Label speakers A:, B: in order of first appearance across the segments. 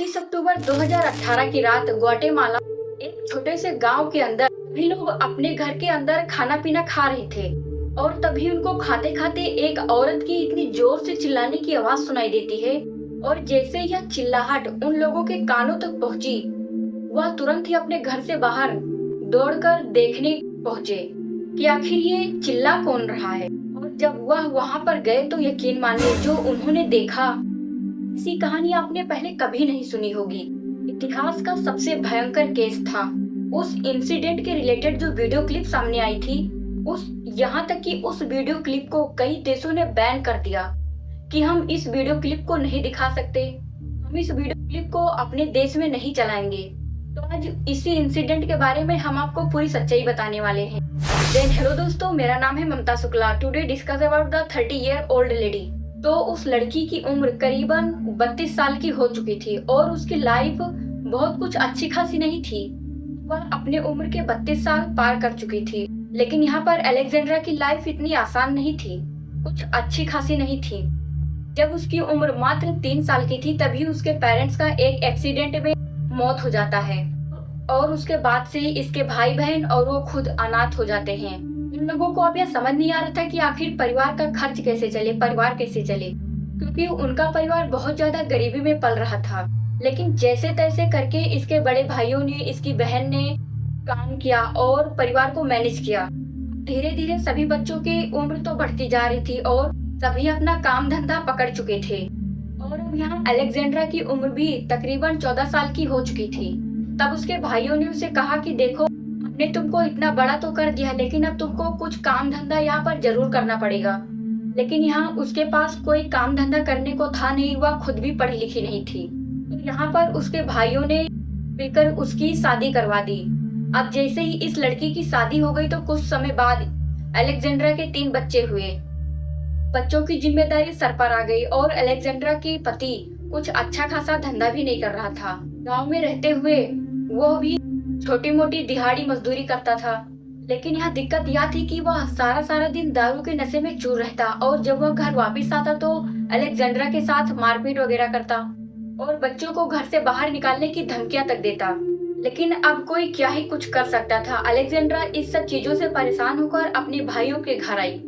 A: 29 अक्टूबर 2018 की रात ग्वाटेमाला एक छोटे से गांव के अंदर भी लोग अपने घर के अंदर खाना पीना खा रहे थे और तभी उनको खाते खाते एक औरत की इतनी जोर से चिल्लाने की आवाज सुनाई देती है। और जैसे यह चिल्लाहट उन लोगों के कानों तक पहुंची, वह तुरंत ही अपने घर से बाहर दौड़कर देखने पहुंचे कि आखिर ये चिल्ला कौन रहा है। और जब वह वहां पर गए तो यकीन मानिए जो उन्होंने देखा, ऐसी कहानी आपने पहले कभी नहीं सुनी होगी। इतिहास का सबसे भयंकर केस था। उस इंसिडेंट के रिलेटेड जो वीडियो क्लिप सामने आई थी, उस यहाँ तक कि उस वीडियो क्लिप को कई देशों ने बैन कर दिया कि हम इस वीडियो क्लिप को नहीं दिखा सकते, हम इस वीडियो क्लिप को अपने देश में नहीं चलाएंगे। तो आज इसी इंसिडेंट के बारे में हम आपको पूरी सच्चाई बताने वाले हैं। देन हेलो दोस्तों, मेरा नाम है Mamta Shukla. Today discuss about the 30-year-old lady. तो उस लड़की की उम्र करीबन 32 साल की हो चुकी थी और उसकी लाइफ बहुत कुछ अच्छी खासी नहीं थी। वह अपने उम्र के 32 साल पार कर चुकी थी, लेकिन यहाँ पर अलेक्जेंड्रा की लाइफ इतनी आसान नहीं थी, कुछ अच्छी खासी नहीं थी। जब उसकी उम्र मात्र 3 साल की थी तभी उसके पेरेंट्स का एक एक्सीडेंट में मौत हो जाता है और उसके बाद से ही इसके भाई बहन और वो खुद अनाथ हो जाते हैं। इन लोगों को अब यह समझ नहीं आ रहा था कि आखिर परिवार का खर्च कैसे चले, परिवार कैसे चले, क्योंकि उनका परिवार बहुत ज्यादा गरीबी में पल रहा था। लेकिन जैसे तैसे करके इसके बड़े भाइयों ने, इसकी बहन ने काम किया और परिवार को मैनेज किया। धीरे धीरे सभी बच्चों की उम्र तो बढ़ती जा रही थी और सभी अपना काम धंधा पकड़ चुके थे। और अब यहाँ अलेक्जेंड्रा की उम्र भी तकरीबन 14 साल की हो चुकी थी। तब उसके भाइयों ने उसे कहा कि देखो, हमने तुमको इतना बड़ा तो कर दिया, लेकिन अब तुमको कुछ काम धंधा यहाँ पर जरूर करना पड़ेगा। लेकिन यहाँ उसके पास कोई काम धंधा करने को था नहीं, वह खुद भी पढ़ी लिखी नहीं थी। तो यहाँ पर उसके भाइयों ने मिलकर उसकी शादी करवा दी। अब जैसे ही इस लड़की की शादी हो गई तो कुछ समय बाद अलेक्जेंड्रा के 3 बच्चे हुए। बच्चों की जिम्मेदारी सर पर आ गई और अलेक्जेंड्रा के पति कुछ अच्छा खासा धंधा भी नहीं कर रहा था। गांव में रहते हुए वो भी छोटी मोटी दिहाड़ी मजदूरी करता था। लेकिन यहाँ दिक्कत यह थी कि वह सारा दिन दारू के नशे में चूर रहता और जब वह घर वापस आता तो अलेक्जेंड्रा के साथ मारपीट वगैरह करता और बच्चों को घर से बाहर निकालने की धमकियां तक देता। लेकिन अब कोई क्या ही कुछ कर सकता था। अलेक्जेंड्रा इस सब चीजों से परेशान होकर अपने भाइयों के घर आई।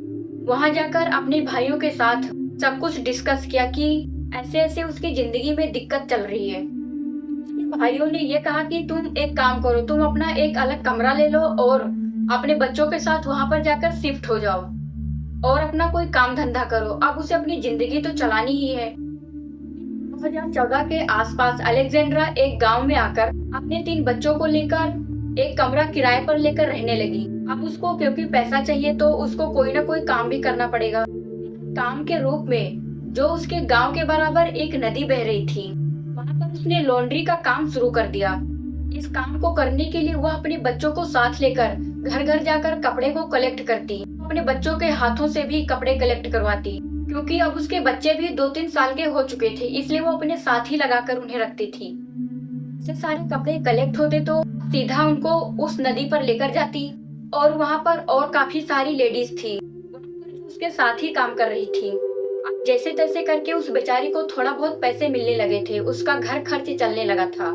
A: वहां जाकर अपने भाइयों के साथ सब कुछ डिस्कस किया कि ऐसे ऐसे उसकी जिंदगी में दिक्कत चल रही है। उसके भाइयों ने ये कहा कि तुम एक काम करो, तुम अपना एक अलग कमरा ले लो और अपने बच्चों के साथ वहां पर जाकर शिफ्ट हो जाओ और अपना कोई काम धंधा करो। अब उसे अपनी जिंदगी तो चलानी ही है। 2014 के आसपास अलेक्जेंड्रा एक गांव में आकर अपने 3 बच्चों को लेकर एक कमरा किराए पर लेकर रहने लगी। अब उसको क्योंकि पैसा चाहिए तो उसको कोई ना कोई काम भी करना पड़ेगा। काम के रूप में जो उसके गांव के बराबर एक नदी बह रही थी, वहां पर उसने लॉन्ड्री का काम शुरू कर दिया। इस काम को करने के लिए वह अपने बच्चों को साथ लेकर घर घर जाकर कपड़े को कलेक्ट करती, अपने बच्चों के हाथों से भी कपड़े कलेक्ट करवाती, क्योंकि अब उसके बच्चे भी 2-3 साल के हो चुके थे, इसलिए वो अपने साथ ही लगाकर उन्हें रखती थी। से सारे कपड़े कलेक्ट होते तो सीधा उनको उस नदी पर लेकर जाती और वहाँ पर और काफी सारी लेडीज थी उसके साथ ही काम कर रही थी। जैसे तैसे करके उस बेचारी को थोड़ा बहुत पैसे मिलने लगे थे, उसका घर खर्च चलने लगा था,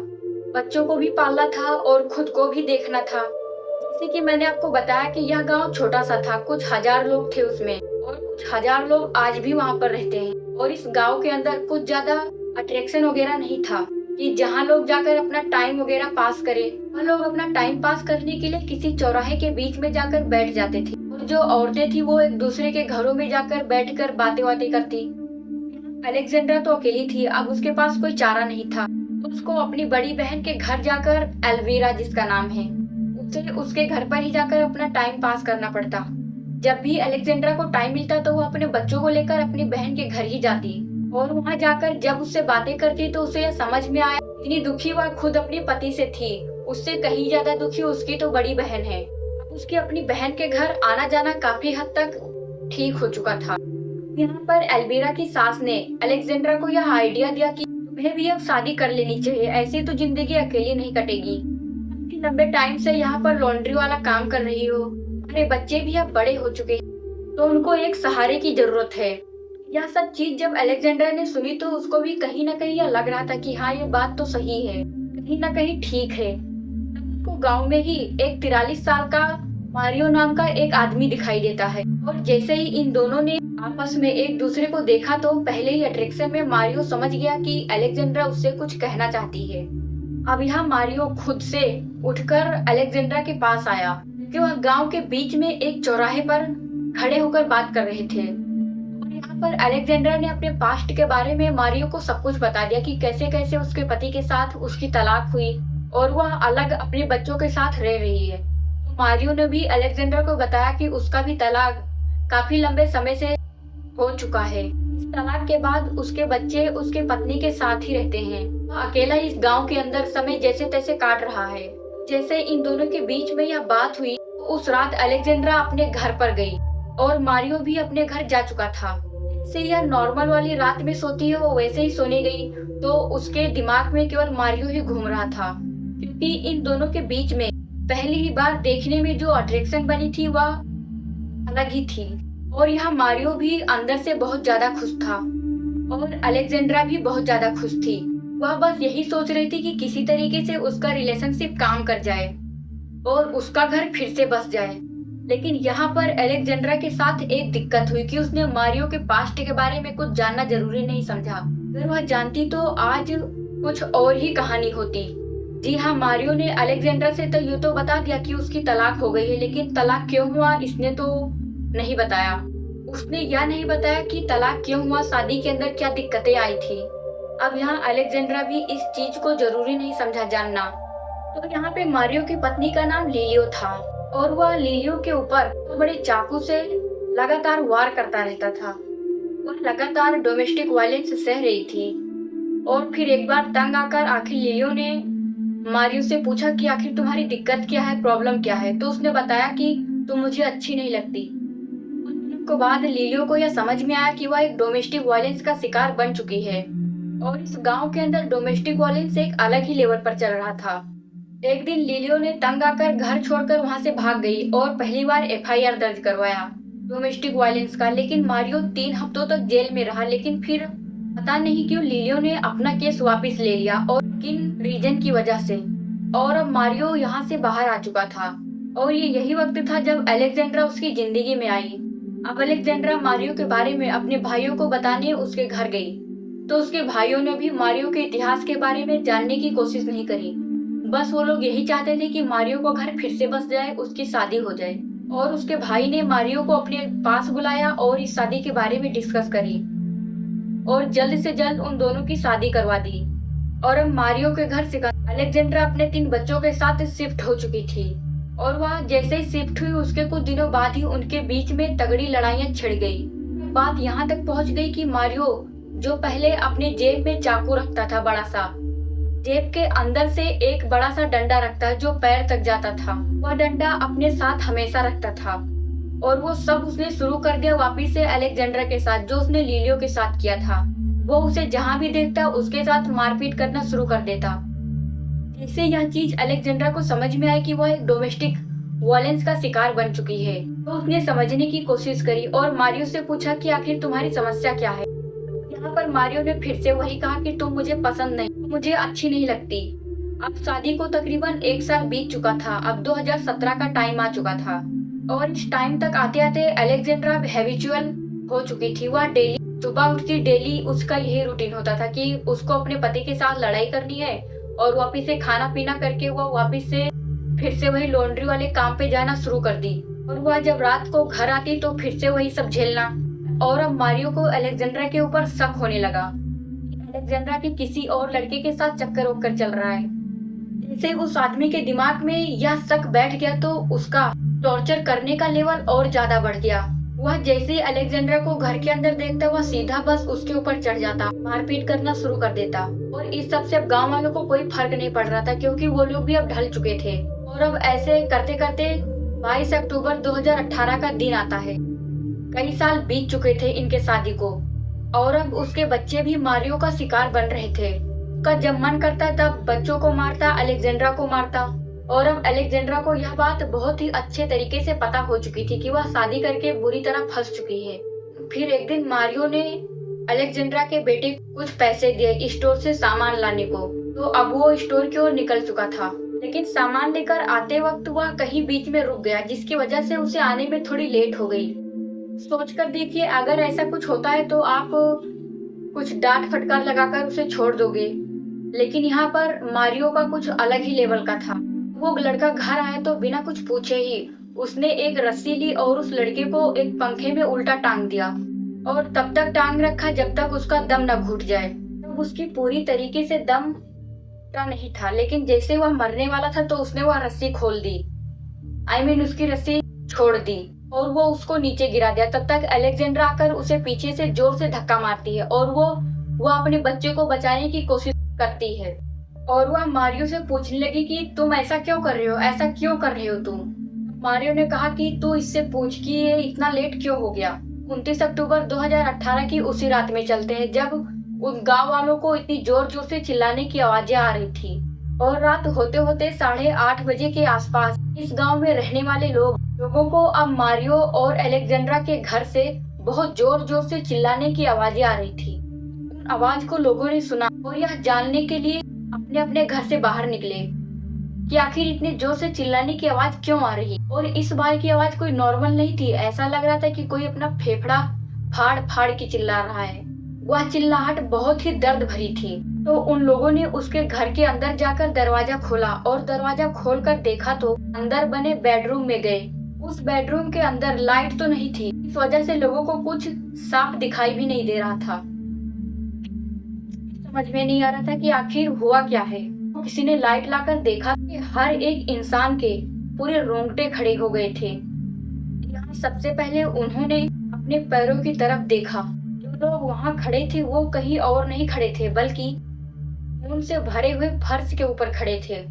A: बच्चों को भी पालना था और खुद को भी देखना था। जैसे कि मैंने आपको बताया कि यह गांव छोटा सा था, कुछ 1000 लोग थे उसमें और कुछ 1000 लोग आज भी वहां पर रहते हैं। और इस गांव के अंदर कुछ ज्यादा अट्रैक्शन वगैरह नहीं था कि जहां लोग जाकर अपना टाइम वगैरह पास करे। वह लोग अपना टाइम पास करने के लिए किसी चौराहे के बीच में जाकर बैठ जाते थे और जो औरतें थी वो एक दूसरे के घरों में जाकर बैठकर बातें करती। अलेक्जेंड्रा तो अकेली थी, अब उसके पास कोई चारा नहीं था तो उसको अपनी बड़ी बहन के घर जाकर, एल्वीरा जिसका नाम है, उसके घर पर ही जाकर अपना टाइम पास करना पड़ता। जब भी अलेक्जेंड्रा को टाइम मिलता तो वो अपने बच्चों को लेकर अपनी बहन के घर ही जाती और वहां जाकर जब उससे बातें करती तो उसे यह समझ में आया इतनी दुखी वह खुद अपने पति से थी, उससे कहीं ज्यादा दुखी उसकी तो बड़ी बहन है। उसकी अपनी बहन के घर आना जाना काफी हद तक ठीक हो चुका था। यहाँ पर एल्वीरा की सास ने अलेक्जेंड्रा को यह आइडिया दिया कि तुम्हें भी अब शादी कर लेनी चाहिए, ऐसे तो जिंदगी अकेली नहीं कटेगी। लंबे टाइम से यहाँ पर लॉन्ड्री वाला काम कर रही हो, अरे बच्चे भी अब बड़े हो चुके हैं तो उनको एक सहारे की जरूरत है। यह सब चीज जब अलेक्जेंडर ने सुनी तो उसको भी कहीं ना कहीं यह लग रहा था कि हाँ, ये बात तो सही है, कहीं ना कहीं ठीक है। को गांव में ही एक 43 साल का मारियो नाम का एक आदमी दिखाई देता है, और जैसे ही इन दोनों ने आपस में एक दूसरे को देखा तो पहले ही अट्रैक्शन में मारियो समझ गया कि अलेक्जेंड्रा उससे कुछ कहना चाहती है। अब यहाँ मारियो खुद से उठकर अलेक्जेंड्रा के पास आया, कि वह गांव के बीच में एक चौराहे पर खड़े होकर बात कर रहे थे। और यहाँ पर अलेक्जेंड्रा ने अपने पास्ट के बारे में मारियो को सब कुछ बता दिया कि कैसे कैसे उसके पति के साथ उसकी तलाक हुई और वह अलग अपने बच्चों के साथ रह रही है। मारियो ने भी अलेक्जेंडर को बताया कि उसका भी तलाक काफी लंबे समय से हो चुका है। इस तलाक के बाद उसके बच्चे उसके पत्नी के साथ ही रहते हैं। वह अकेला इस गांव के अंदर समय जैसे तैसे काट रहा है। जैसे इन दोनों के बीच में यह बात हुई, उस रात अलेक्जेंड्रा अपने घर पर गई और मारियो भी अपने घर जा चुका था। जैसे यह नॉर्मल वाली रात में सोती है, वो वैसे ही सोने गई तो उसके दिमाग में केवल मारियो ही घूम रहा था, क्योंकि इन दोनों के बीच में पहली ही बार देखने में जो अट्रैक्शन बनी थी वह अलग ही थी। और यहाँ मारियो भी अंदर से बहुत ज्यादा खुश था और अलेक्जेंड्रा भी बहुत ज्यादा खुश थी। वह बस यही सोच रही थी कि किसी तरीके से उसका रिलेशनशिप काम कर जाए और उसका घर फिर से बस जाए। लेकिन यहाँ पर अलेक्जेंड्रा के साथ एक दिक्कत हुई कि उसने मारियो के पास्ट के बारे में कुछ जानना जरूरी नहीं समझा। अगर वह जानती तो आज कुछ और ही कहानी होती। जी हाँ, मारियो ने अलेक्जेंड्रा से तो यूँ तो बता दिया कि उसकी तलाक हो गई है, लेकिन तलाक क्यों हुआ इसने तो नहीं बताया। उसने यह नहीं बताया कि तलाक क्यों हुआ, शादी के अंदर क्या दिक्कतें आई थी। अब यहाँ अलेक्जेंड्रा भी इस चीज को जरूरी नहीं समझा जानना। तो यहाँ पे मारियो की पत्नी का नाम लिलियो था और वह लिलियो के ऊपर तो बड़े चाकू से लगातार वार करता रहता था। वह लगातार डोमेस्टिक वायलेंस सह रही थी और फिर एक बार तंग आकर आखिर लिलियो ने मारियो से पूछा कि आखिर तुम्हारी दिक्कत क्या है, प्रॉब्लम क्या है। तो उसने बताया कि तुम मुझे अच्छी नहीं लगती। के बाद लिलियो को यह समझ में आया कि वह एक डोमेस्टिक वायलेंस का शिकार बन चुकी है और इस गांव के अंदर डोमेस्टिक वायलेंस एक अलग ही लेवल पर चल रहा था। एक दिन लिलियो ने तंग आकर घर छोड़कर वहां से भाग गई और पहली बार एफआईआर दर्ज करवाया डोमेस्टिक वायलेंस का। लेकिन मारियो 3 हफ्तों तक जेल में रहा, लेकिन फिर पता नहीं क्यों लिलियो ने अपना केस वापस ले लिया और किन रीजन की वजह से। और अब मारियो यहाँ से बाहर आ चुका था और ये यही वक्त था जब अलेक्जेंड्रा उसकी जिंदगी में आई। अब अलेक्जेंड्रा मारियो के बारे में अपने भाइयों को बताने उसके घर गई तो उसके भाइयों ने भी मारियो के इतिहास के बारे में जानने की कोशिश नहीं करी। बस वो लोग यही चाहते थे कि मारियो का घर फिर से बस जाए, उसकी शादी हो जाए। और उसके भाई ने मारियो को अपने पास बुलाया और इस शादी के बारे में डिस्कस करी और जल्द से जल्द उन दोनों की शादी करवा दी। और अब मारियो के घर से अलेक्जेंड्रा अपने 3 बच्चों के साथ शिफ्ट हो चुकी थी और वह जैसे ही शिफ्ट हुई उसके कुछ दिनों बाद ही उनके बीच में तगड़ी लड़ाइयां छिड़ गई। बात यहाँ तक पहुँच गई कि मारियो जो पहले अपने जेब में चाकू रखता था, बड़ा सा जेब के अंदर से एक बड़ा सा डंडा रखता जो पैर तक जाता था, वह डंडा अपने साथ हमेशा रखता था। और वो सब उसने शुरू कर दिया वापिस से अलेक्जेंड्रा के साथ, जो उसने लिलियो के साथ किया था। वो उसे जहाँ भी देखता उसके साथ मारपीट करना शुरू कर देता। इससे यह चीज अलेक्जेंड्रा को समझ में आई कि वह एक डोमेस्टिक वायलेंस का शिकार बन चुकी है। तो उसने समझने की कोशिश करी और मारियो से पूछा कि आखिर तुम्हारी समस्या क्या है। यहाँ पर मारियो ने फिर से वही कहा कि तुम मुझे पसंद नहीं, मुझे अच्छी नहीं लगती। अब शादी को तकरीबन 1 साल बीत चुका था, अब 2017 का टाइम आ चुका था और इस टाइम तक आते आते अलेक्जेंड्रा हैबिचुअल हो चुकी थी। वह डेली सुबह उठती, डेली उसका यही रूटीन होता था कि उसको अपने पति के साथ लड़ाई करनी है और वापिस से खाना पीना करके वो वापिस से फिर से वही लॉन्ड्री वाले काम पे जाना शुरू कर दी। और वह जब रात को घर आती तो फिर से वही सब झेलना। और अब मारियो को अलेक्जेंड्रा के ऊपर शक होने लगा, अलेक्जेंड्रा के किसी और लड़के के साथ चक्कर वक्कर चल रहा है। जैसे उस आदमी के दिमाग में यह शक बैठ गया तो उसका टॉर्चर करने का लेवल और ज्यादा बढ़ गया। वह जैसे ही अलेक्जेंड्रा को घर के अंदर देखता वह सीधा बस उसके ऊपर चढ़ जाता, मारपीट करना शुरू कर देता। और इस सब से अब गाँव वालों को कोई फर्क नहीं पड़ रहा था, क्योंकि वो लोग भी अब ढल चुके थे। और अब ऐसे करते करते 22 अक्टूबर 2018 का दिन आता है। कई साल बीत चुके थे इनके शादी को और अब उसके बच्चे भी मारियो का शिकार बन रहे थे। उसका जब मन करता तब बच्चों को मारता, अलेक्जेंड्रा को मारता। और अब अलेक्जेंड्रा को यह बात बहुत ही अच्छे तरीके से पता हो चुकी थी कि वह शादी करके बुरी तरह फंस चुकी है। फिर एक दिन मारियो ने अलेक्जेंड्रा के बेटे को कुछ पैसे दिए स्टोर से सामान लाने को, तो अब वो स्टोर की ओर निकल चुका था। लेकिन सामान लेकर आते वक्त वह कहीं बीच में रुक गया, जिसकी वजह से उसे आने में थोड़ी लेट हो गई। सोचकर देखिए, अगर ऐसा कुछ होता है तो आप कुछ डांट फटकार लगाकर उसे छोड़ दोगे, लेकिन यहाँ पर मारियो का कुछ अलग ही लेवल का था। वो लड़का घर आया तो बिना कुछ पूछे ही उसने एक रस्सी ली और उस लड़के को एक पंखे में उल्टा टांग दिया, और तब तक टांग रखा जब तक उसका दम न घुट जाए। तब उसकी पूरी तरीके से दम का नहीं था, लेकिन जैसे वह मरने वाला था तो उसने वह रस्सी खोल दी, उसकी रस्सी छोड़ दी और वो उसको नीचे गिरा दिया। तब तक अलेक्जेंड्रा आकर उसे पीछे से जोर से धक्का मारती है और वो अपने बच्चे को बचाने की कोशिश करती है, और वह मारियो से पूछने लगी कि तुम ऐसा क्यों कर रहे हो, ऐसा क्यों कर रहे हो तुम। मारियो ने कहा कि तू इससे पूछ कि ये इतना लेट क्यों हो गया। 29 अक्टूबर 2018 की उसी रात में चलते हैं जब उन गांव वालों को इतनी जोर जोर से चिल्लाने की आवाजें आ रही थी, और रात होते होते 8:30 बजे के आसपास इस गांव में रहने वाले लोगों को अब मारियो और अलेक्जेंड्रा के घर से बहुत जोर जोर से चिल्लाने की आवाजें आ रही थी। उन आवाज को लोगों ने सुना और यह जानने के लिए अपने अपने घर से बाहर निकले कि आखिर इतने जोर से चिल्लाने की आवाज क्यों आ रही। और इस बार की आवाज कोई नॉर्मल नहीं थी, ऐसा लग रहा था कि कोई अपना फेफड़ा फाड़ फाड़ के चिल्ला रहा है। वह चिल्लाहट बहुत ही दर्द भरी थी। तो उन लोगों ने उसके घर के अंदर जाकर दरवाजा खोला, और दरवाजा खोलकर देखा तो अंदर बने बेडरूम में गए। उस बेडरूम के अंदर लाइट तो नहीं थी, इस वजह से लोगों को कुछ साफ दिखाई भी नहीं दे रहा था। समझ में नहीं आ रहा था कि आखिर हुआ क्या है। तो किसी ने लाइट लाकर देखा कि हर एक इंसान के पूरे रोंगटे खड़े हो गए थे। यहाँ सबसे पहले उन्होंने अपने पैरों की तरफ देखा। जो लोग वहाँ खड़े थे वो कहीं और नहीं खड़े थे, बल्कि खून से भरे हुए फर्श के ऊपर खड़े थे।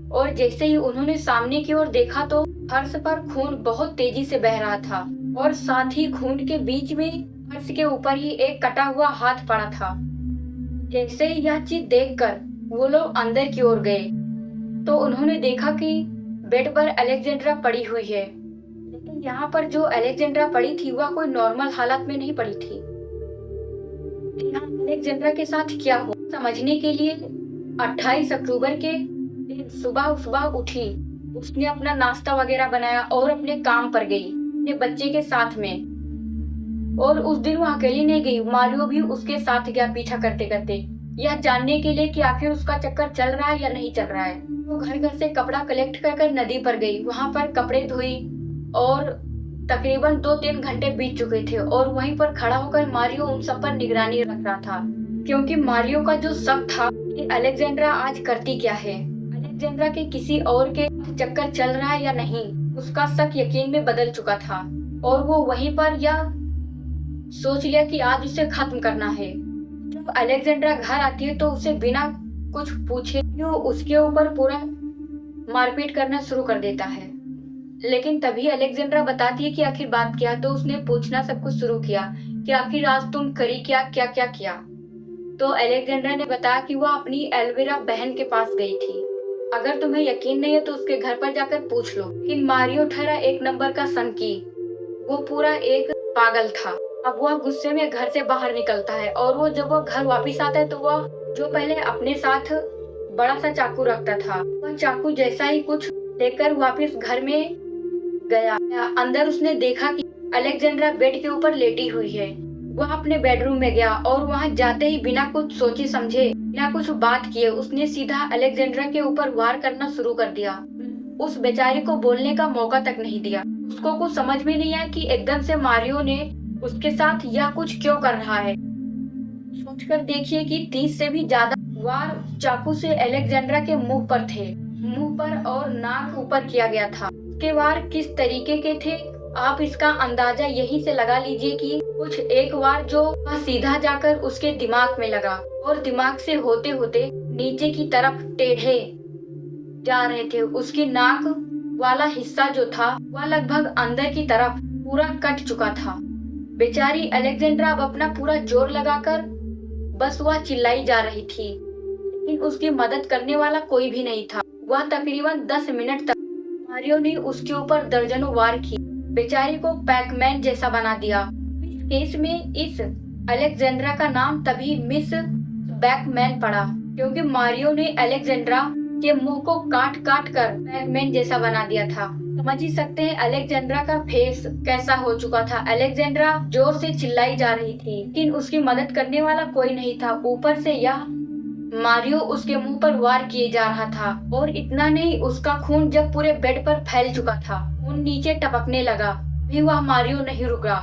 A: और जैसे ही उन्होंने सामने की ओर देखा तो फर्श पर खून बहुत तेजी से बह रहा था, और साथ ही खून के बीच में फर्श के ऊपर ही एक कटा हुआ हाथ पड़ा था। जैसे ही यह चीज देखकर वो लोग अंदर की ओर गए तो उन्होंने देखा कि बेड पर अलेक्जेंड्रा पड़ी हुई है। लेकिन यहाँ पर जो अलेक्जेंड्रा पड़ी थी वह कोई नॉर्मल हालत में नहीं पड़ी थी। यहाँ अलेक्जेंड्रा के साथ क्या हुआ समझने के लिए 28 अक्टूबर के दिन सुबह उठी, उसने अपना नाश्ता वगैरह बनाया और अपने काम पर गई अपने बच्चे के साथ में। और उस दिन वो अकेली नहीं गई, मारियो भी उसके साथ गया पीछा करते करते, यह जानने के लिए कि आखिर उसका चक्कर चल रहा है या नहीं चल रहा है। वो घर घर से कपड़ा कलेक्ट कर नदी पर गई, वहां पर कपड़े धोई, और तकरीबन 2-3 घंटे बीत चुके थे। और वहीं पर खड़ा होकर मारियो उन सब पर निगरानी रख रहा था, क्योंकि मारियो का जो शक था कि अलेक्जेंड्रा आज करती क्या है, अलेक्जेंड्रा के किसी और के चक्कर चल रहा है या नहीं, उसका शक यकीन में बदल चुका था। और वो वहीं पर यह सोच लिया कि आज उसे खत्म करना है। जब अलेक्जेंड्रा घर आती है तो उसे बिना कुछ पूछे वो उसके ऊपर पूरा मारपीट करना शुरू कर देता है। लेकिन तभी अलेक्जेंड्रा बताती है कि आखिर बात क्या। तो उसने पूछना सब कुछ शुरू किया कि आखिर आज तुम करी क्या क्या क्या किया। तो अलेक्जेंड्रा ने बताया कि वह अपनी एल्विरा बहन के पास गई थी। अगर तुम्हें यकीन नहीं है तो उसके घर पर जाकर पूछ लो। कि मारियो ठहरा एक नंबर का संकी, वो पूरा एक पागल था। अब वह गुस्से में घर से बाहर निकलता है, और वो जब वो घर वापस आता है तो वह जो पहले अपने साथ बड़ा सा चाकू रखता था, वह चाकू जैसा ही कुछ लेकर वापस घर में गया। अंदर उसने देखा कि अलेक्जेंड्रा बेड के ऊपर लेटी हुई है। वह अपने बेडरूम में गया और वहां जाते ही बिना कुछ सोचे समझे, बिना कुछ बात किए उसने सीधा अलेक्जेंड्रा के ऊपर वार करना शुरू कर दिया। उस बेचारे को बोलने का मौका तक नहीं दिया। उसको कुछ समझ में नहीं आया कि एकदम से मारियो ने उसके साथ यह कुछ क्यों कर रहा है। सोचकर देखिए कि 30 से भी ज्यादा वार चाकू से अलेक्जेंड्रा के मुंह पर थे, मुंह पर और नाक ऊपर किया गया था। उसके वार किस तरीके के थे आप इसका अंदाजा यहीं से लगा लीजिए कि कुछ एक वार जो सीधा जाकर उसके दिमाग में लगा, और दिमाग से होते होते नीचे की तरफ टेढ़े जा रहे थे। उसकी नाक वाला हिस्सा जो था वह लगभग अंदर की तरफ पूरा कट चुका था। बेचारी अलेक्जेंड्रा अब अपना पूरा जोर लगाकर बस वह चिल्लाई जा रही थी, लेकिन उसकी मदद करने वाला कोई भी नहीं था। वह तकरीबन 10 मिनट तक मारियो ने उसके ऊपर दर्जनों वार किए, बेचारी को पैकमैन जैसा बना दिया। केस में इस अलेक्जेंड्रा का नाम तभी मिस बैकमैन पड़ा, क्योंकि मारियो ने अलेक्जेंड्रा के मुंह को काट काट कर बैकमैन जैसा बना दिया था। समझ ही सकते हैं अलेक्जेंड्रा का फेस कैसा हो चुका था। अलेक्जेंड्रा जोर से चिल्लाई जा रही थी, लेकिन उसकी मदद करने वाला कोई नहीं था। ऊपर से यह मारियो उसके मुंह पर वार किए जा रहा था, और इतना नहीं, उसका खून जब पूरे बेड पर फैल चुका था, खून नीचे टपकने लगा, भी वह मारियो नहीं रुका।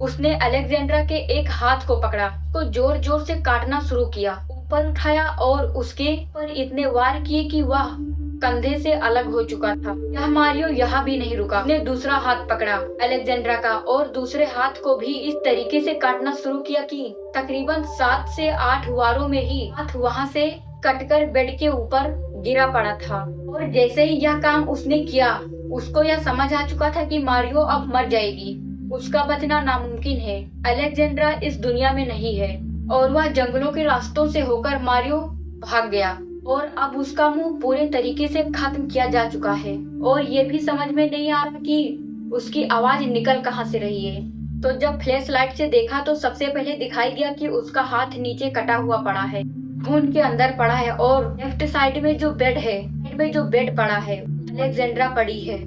A: उसने अलेक्जेंड्रा के एक हाथ को पकड़ा, तो जोर जोर से काटना शुरू किया, ऊपर उठाया और उसके पर इतने वार किए कि वह कंधे से अलग हो चुका था। यह मारियो यहाँ भी नहीं रुका, उसने दूसरा हाथ पकड़ा अलेक्जेंड्रा का और दूसरे हाथ को भी इस तरीके से काटना शुरू किया कि तकरीबन 7 से 8 वारों में ही हाथ वहाँ से कटकर बेड के ऊपर गिरा पड़ा था। और जैसे ही यह काम उसने किया, उसको यह समझ आ चुका था कि मारियो अब मर जाएगी, उसका बचना नामुमकिन है। अलेक्जेंड्रा इस दुनिया में नहीं है, और वह जंगलों के रास्तों से होकर मारियो भाग गया, और अब उसका मुंह पूरे तरीके से खत्म किया जा चुका है, और ये भी समझ में नहीं आ रहा कि उसकी आवाज निकल कहां से रही है। तो जब फ्लैश लाइट से देखा तो सबसे पहले दिखाई दिया कि उसका हाथ नीचे कटा हुआ पड़ा है, खून के अंदर पड़ा है, और लेफ्ट साइड में जो बेड पड़ा है, अलेक्जेंड्रा पड़ी है,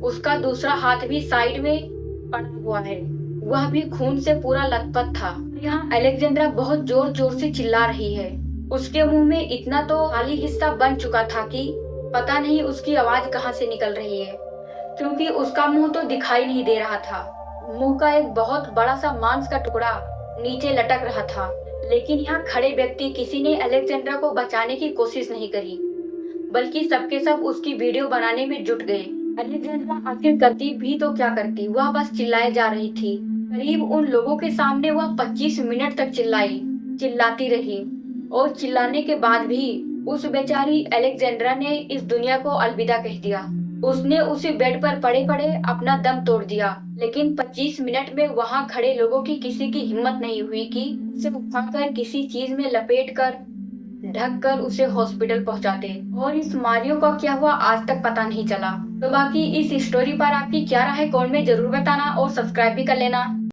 A: उसका दूसरा हाथ भी साइड में पड़ा हुआ है, वह भी खून से पूरा लथपथ था। यहाँ अलेक्जेंड्रा बहुत जोर जोर से चिल्ला रही है, उसके मुंह में इतना तो खाली हिस्सा बन चुका था कि पता नहीं उसकी आवाज कहाँ से निकल रही है, क्योंकि उसका मुंह तो दिखाई नहीं दे रहा था। मुंह का एक बहुत बड़ा सा मांस का टुकड़ा नीचे लटक रहा था, लेकिन यहाँ खड़े व्यक्ति किसी ने अलेक्जेंड्रा को बचाने की कोशिश नहीं करी, बल्कि सबके सब उसकी वीडियो बनाने में जुट गए। अलेक्जेंड्रा आखिर करती भी तो क्या करती, वह बस चिल्लाए जा रही थी। करीब उन लोगों के सामने वह 25 मिनट तक चिल्लाती रही, और चिल्लाने के बाद भी उस बेचारी अलेक्जेंड्रा ने इस दुनिया को अलविदा कह दिया। उसने उसी बेड पर पड़े पड़े अपना दम तोड़ दिया, लेकिन 25 मिनट में वहां खड़े लोगों की किसी की हिम्मत नहीं हुई कि उसे उठाकर किसी चीज में लपेट कर ढक कर उसे हॉस्पिटल पहुंचाते। और इस मारियो का क्या हुआ आज तक पता नहीं चला। तो बाकी इस स्टोरी पर आपकी क्या राय है कमेंट में जरूर बताना, और सब्सक्राइब भी कर लेना।